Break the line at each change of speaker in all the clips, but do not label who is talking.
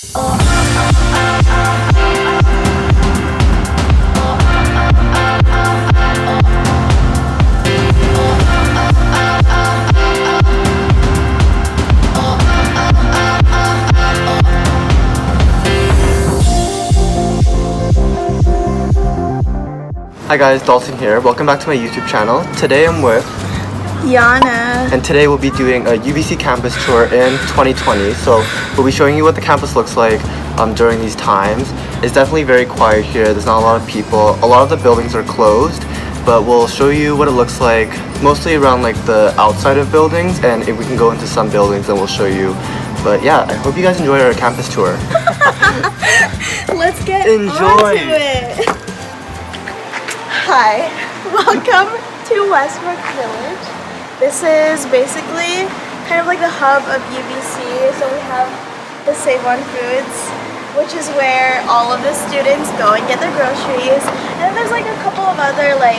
Hi guys, Dalton here. Welcome back to my YouTube channel. Today I'm with
Llana.
and today we'll be doing a UBC campus tour in 2020. So we'll be showing you what the campus looks like during these times. It's definitely very quiet here. There's not a lot of people. A lot of the buildings are closed, but we'll show you what it looks like mostly around like the outside of buildings, and if we can go into some buildings then we'll show you. But yeah, I hope you guys enjoy our campus tour.
Let's get onto it. Hi, welcome to Wesbrook Village. This is basically kind of like the hub of UBC. So we have the Save On Foods, which is where all of the students go and get their groceries. And then there's like a couple of other like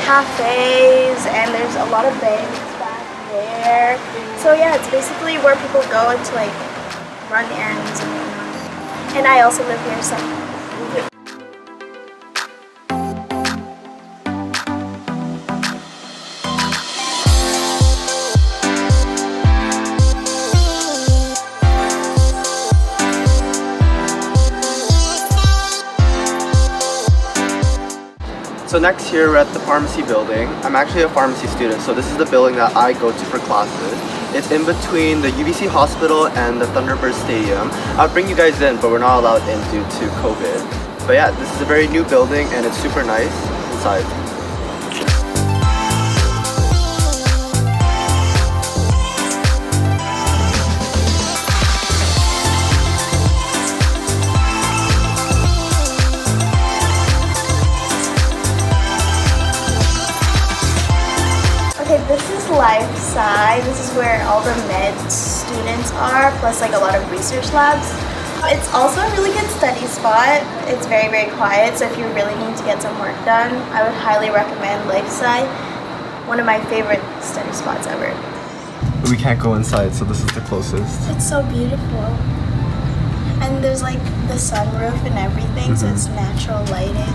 cafes, and there's a lot of banks back there. So yeah, it's basically where people go to like run errands and whatnot. And I also live here, so.
So next here we're at the pharmacy building. I'm actually a pharmacy student, so this is the building that I go to for classes. It's in between the UBC hospital and the Thunderbird Stadium. I'll bring you guys in, but we're not allowed in due to COVID. But yeah, this is a very new building and it's super nice inside.
This is Life Sci. This is where all the med students are, plus like a lot of research labs. It's also a really good study spot. It's very, very quiet, so if you really need to get some work done, I would highly recommend Life Sci. One of my favorite study spots ever.
We can't go inside, so this is the closest.
It's so beautiful. And there's like the sunroof and everything, so it's natural lighting.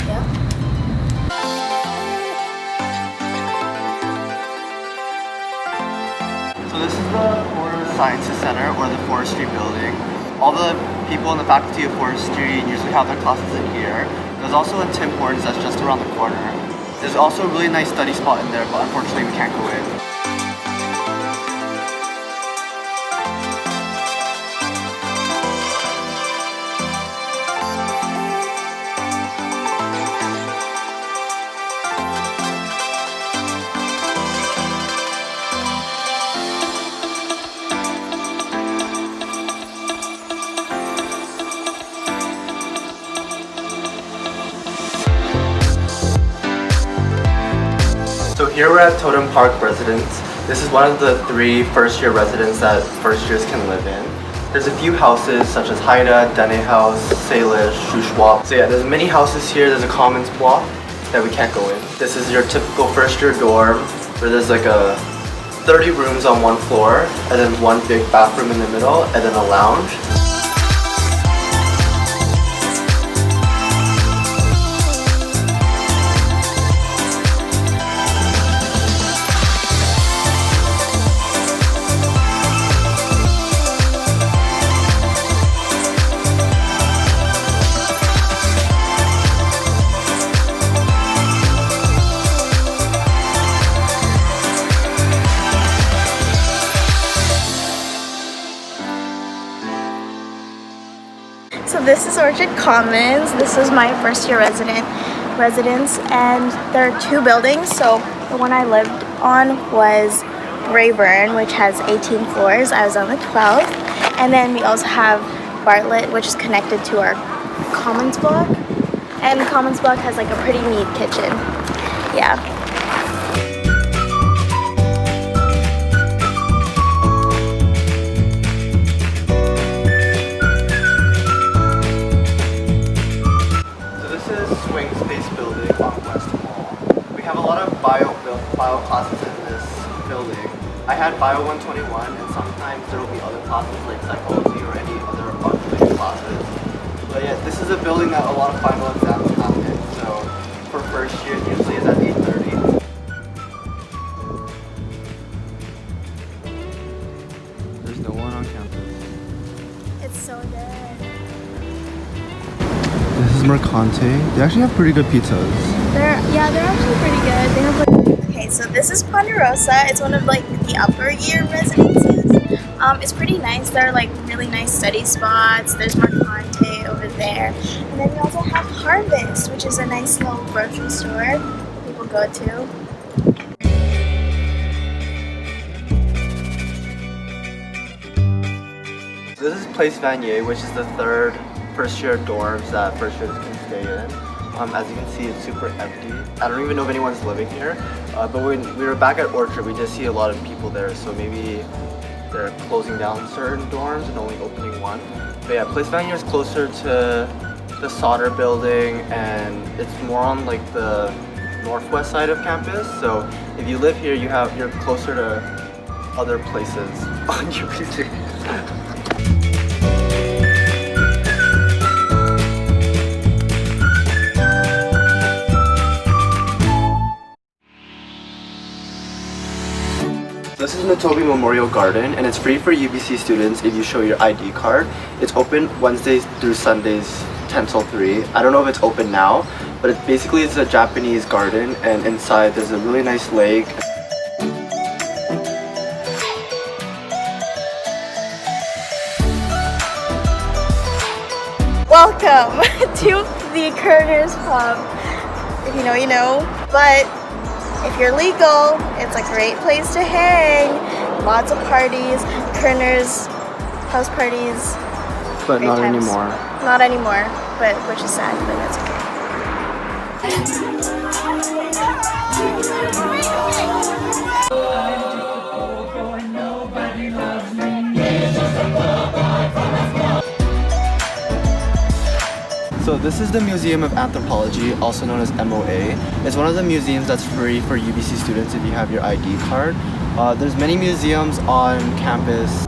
Yeah.
So this is the Forest Sciences Center, or the Forestry building. All the people in the Faculty of Forestry usually have their classes in here. There's also a Tim Hortons that's just around the corner. There's also a really nice study spot in there, but unfortunately we can't go in. So here we're at Totem Park Residence. This is one of the 3 first-year residents that first years can live in. There's a few houses such as Haida, Dene House, Salish, Shushwa. So yeah, there's many houses here. There's a commons block that we can't go in. This is your typical first-year dorm where there's like 30 rooms on one floor, and then one big bathroom in the middle, and then a lounge.
So this is Orchard Commons. This is my first year residence, and there are 2 buildings. So the one I lived on was Rayburn, which has 18 floors. I was on the 12th. And then we also have Bartlett, which is connected to our Commons block. And the Commons block has like a pretty neat kitchen. Yeah.
bio classes in this building. I had Bio 121, and sometimes there will be other classes like psychology or any other building that a lot of final exams happen. So for first year, it usually is at 8:30. There's no one on campus.
It's so good.
This is Mercante. They actually have pretty good pizzas.
They're actually pretty good. They have like, okay, so this is Ponderosa. It's one of like the upper year residences. It's pretty nice. There are like really nice study spots. There's Mercante over there. And then we also have Harvest, which is a nice little grocery store that people go to.
So this is Place Vanier, which is the third first year dorms that first years can stay in. As you can see, it's super empty. I don't even know if anyone's living here. But when we were back at Orchard, we did see a lot of people there. So maybe they're closing down certain dorms and only opening one. But yeah, Place Vanier is closer to the Sauder building, and it's more on like the northwest side of campus. So if you live here, you're closer to other places on UBC. This is Nitobe Memorial Garden, and it's free for UBC students if you show your ID card. It's open Wednesdays through Sundays 10 till 3. I don't know if it's open now, but it's a Japanese garden, and inside there's a really nice lake.
Welcome to the Koerner's pub. If you know, you know. But if you're legal, it's a great place to hang. Lots of parties, Koerner's house parties.
But not anymore.
Not anymore, but which is sad, but that's
So this is the Museum of Anthropology, also known as MOA. It's one of the museums that's free for UBC students if you have your ID card. There's many museums on campus.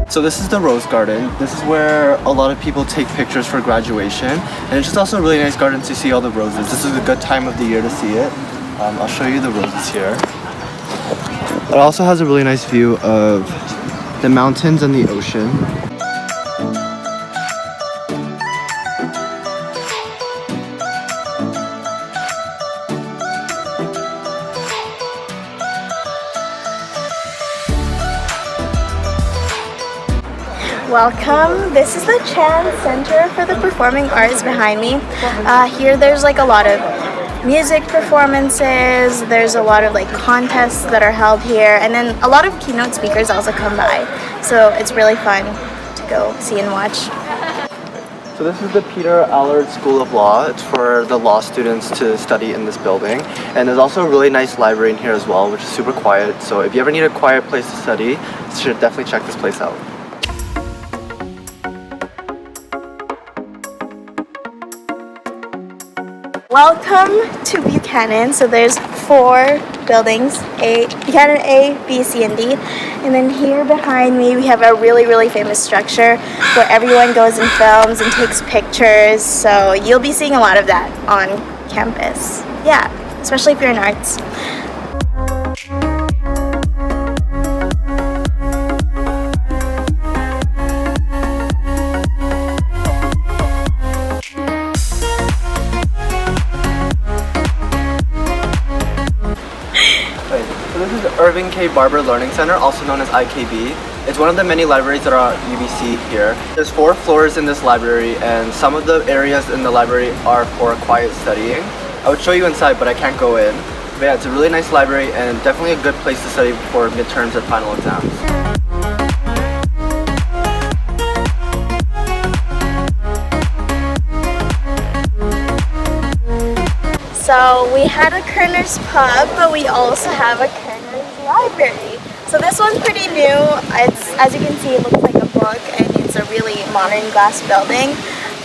So this is the Rose Garden. This is where a lot of people take pictures for graduation. And it's just also a really nice garden to see all the roses. This is a good time of the year to see it. I'll show you the roses here. It also has a really nice view of the mountains and the ocean.
Welcome. This is the Chan Center for the Performing Arts behind me. Here there's like a lot of music performances, there's a lot of like contests that are held here, and then a lot of keynote speakers also come by. So it's really fun to go see and watch.
So this is the Peter Allard School of Law. It's for the law students to study in this building. And there's also a really nice library in here as well, which is super quiet. So if you ever need a quiet place to study, you should definitely check this place out.
Welcome to Buchanan. So there's 4 buildings, Buchanan A, B, C, and D. And then here behind me we have a really famous structure where everyone goes and films and takes pictures. So you'll be seeing a lot of that on campus. Yeah, especially if you're in arts.
So this is Irving K. Barber Learning Center, also known as IKB. It's one of the many libraries that are at UBC here. There's 4 floors in this library, and some of the areas in the library are for quiet studying. I would show you inside, but I can't go in. But yeah, it's a really nice library and definitely a good place to study for midterms and final exams.
So we had a Koerner's pub, but we also have a Koerner's library. So this one's pretty new. It's, as you can see, it looks like a book, and it's a really modern glass building.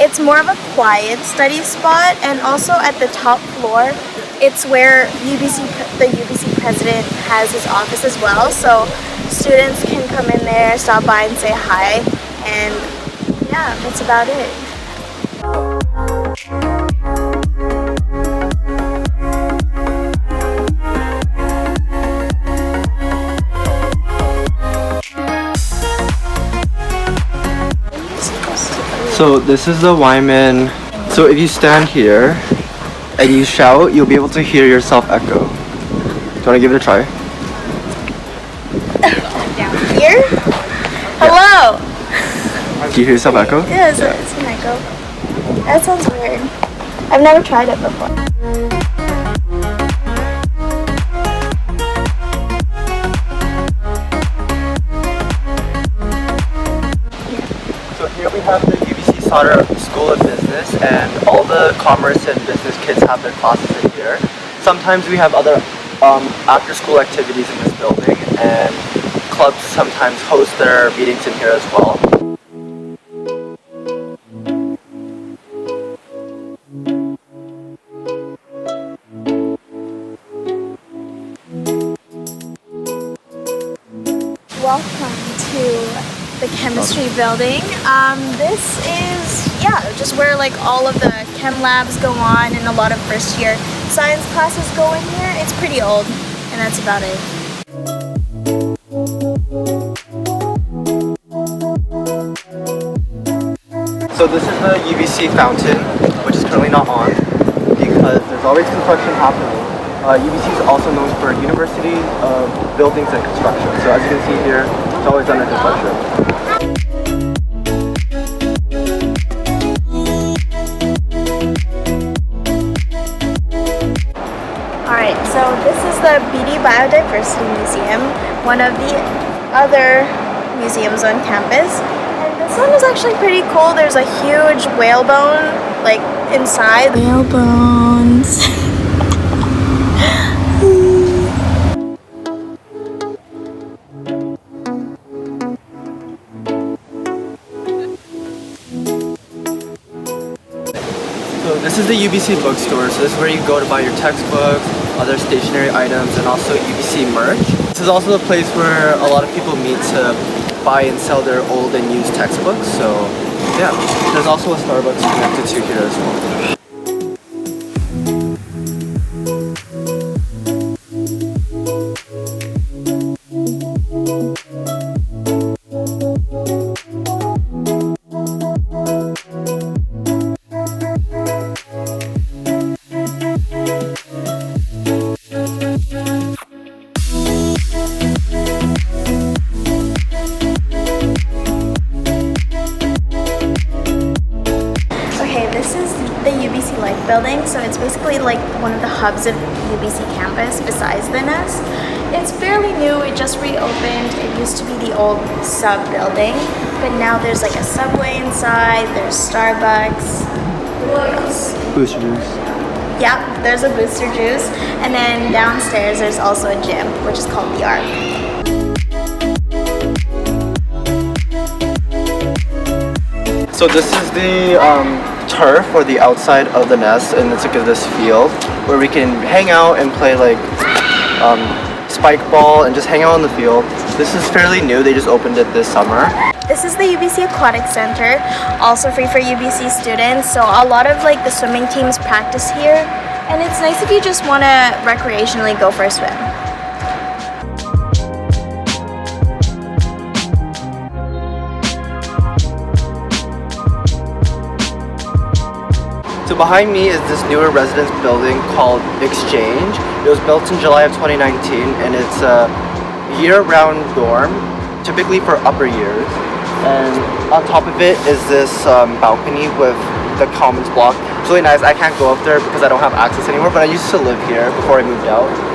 It's more of a quiet study spot, and also at the top floor, it's where the UBC president has his office as well, so students can come in there, stop by and say hi, and yeah, that's about it.
So this is the Wyman. So if you stand here and you shout, you'll be able to hear yourself echo. Do you want to give it a try?
Down here? Hello!
Do you hear yourself echo?
Yeah, it's an echo. That sounds weird. I've never tried it before.
So here we have the UBC Sauder School of Business, and all the commerce and business kids have their classes in here. Sometimes we have other after-school activities in this building, and clubs sometimes host their meetings in here as well.
Welcome to the chemistry building. This is, just where like all of the chem labs go on, and a lot of first year science classes go in here. It's pretty old, and that's about it.
So this is the UBC fountain, which is currently not on because there's always construction happening. UBC is also known for university buildings and construction. So as you can see here, it's always under construction.
Alright, so this is the Beaty Biodiversity Museum, one of the other museums on campus. And this one is actually pretty cool. There's a huge whalebone, like, inside. Whale bones.
So this is the UBC bookstore. So this is where you go to buy your textbooks, other stationery items, and also UBC merch. This is also the place where a lot of people meet to buy and sell their old and used textbooks. So yeah, there's also a Starbucks connected to here as well.
Building, so it's basically like one of the hubs of UBC campus besides the nest. It's fairly new, it just reopened. It used to be the old sub building, but now there's like a Subway inside, there's Starbucks. What else?
Booster juice.
Yeah, there's a Booster Juice, and then downstairs there's also a gym, which is called the Arc.
So this is the turf for the outside of the nest, and it's like this field where we can hang out and play like spike ball and just hang out on the field. This is fairly new, they just opened it this summer.
This is the UBC Aquatic Center, also free for UBC students, so a lot of like the swimming teams practice here, and it's nice if you just want to recreationally go for a swim.
So behind me is this newer residence building called Exchange. It was built in July of 2019, and it's a year-round dorm, typically for upper years. And on top of it is this balcony with the commons block. It's really nice. I can't go up there because I don't have access anymore, but I used to live here before I moved out.